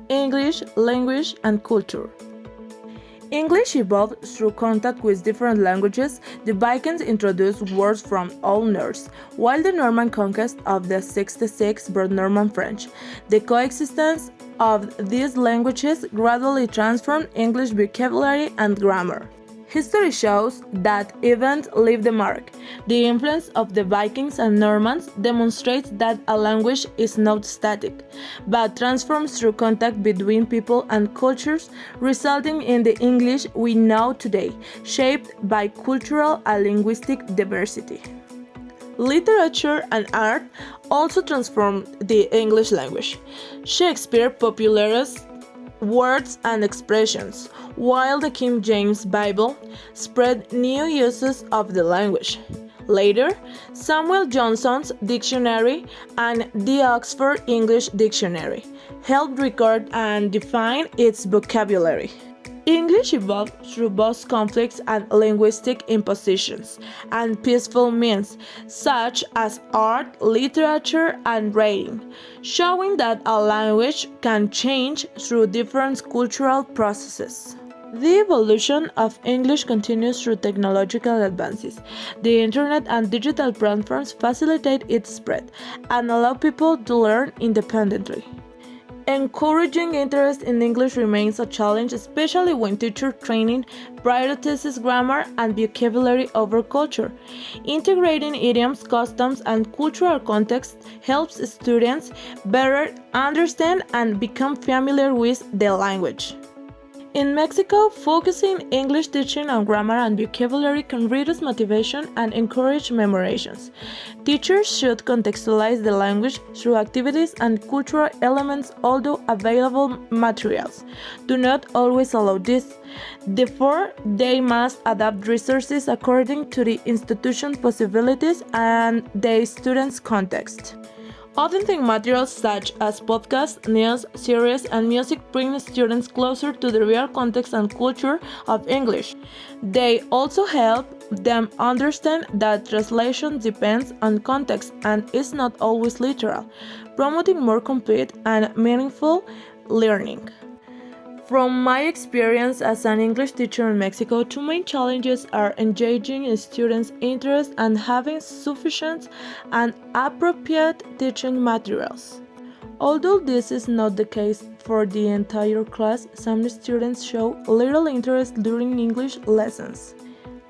English, language, and culture. English evolved through contact with different languages. The Vikings introduced words from Old Norse, while the Norman conquest of the 66 brought Norman French. The coexistence of these languages gradually transformed English vocabulary and grammar. History shows that events leave the mark. The influence of the Vikings and Normans demonstrates that a language is not static, but transforms through contact between people and cultures, resulting in the English we know today, shaped by cultural and linguistic diversity. Literature and art also transformed the English language. Shakespeare popularized words and expressions, while the King James Bible spread new uses of the language. Later, Samuel Johnson's dictionary and the Oxford English Dictionary helped record and define its vocabulary. English evolved through both conflicts and linguistic impositions, and peaceful means, such as art, literature, and writing, showing that a language can change through different cultural processes. The evolution of English continues through technological advances. The internet and digital platforms facilitate its spread and allow people to learn independently. Encouraging interest in English remains a challenge, especially when teacher training prioritizes grammar and vocabulary over culture. Integrating idioms, customs, and cultural context helps students better understand and become familiar with the language. In Mexico, focusing English teaching on grammar and vocabulary can reduce motivation and encourage memorizations. Teachers should contextualize the language through activities and cultural elements, although available materials do not always allow this. Therefore, they must adapt resources according to the institution's possibilities and the student's context. Authentic materials such as podcasts, news, series, and music bring students closer to the real context and culture of English. They also help them understand that translation depends on context and is not always literal, promoting more complete and meaningful learning. From my experience as an English teacher in Mexico, two main challenges are engaging students' interest and having sufficient and appropriate teaching materials. Although this is not the case for the entire class, some students show little interest during English lessons.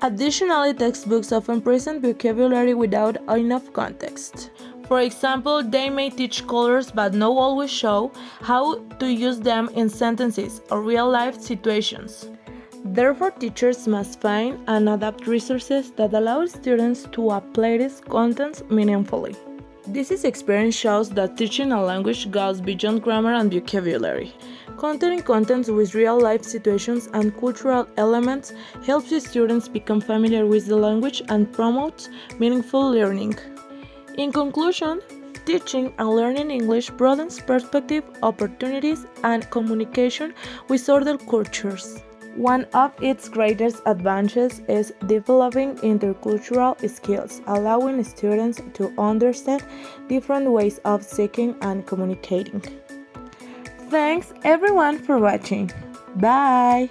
Additionally, textbooks often present vocabulary without enough context. For example, they may teach colors but not always show how to use them in sentences or real-life situations. Therefore, teachers must find and adapt resources that allow students to apply these contents meaningfully. This experience shows that teaching a language goes beyond grammar and vocabulary. Connecting contents with real-life situations and cultural elements helps the students become familiar with the language and promotes meaningful learning. In conclusion, teaching and learning English broadens perspective, opportunities, and communication with other cultures. One of its greatest advantages is developing intercultural skills, allowing students to understand different ways of speaking and communicating. Thanks everyone for watching. Bye!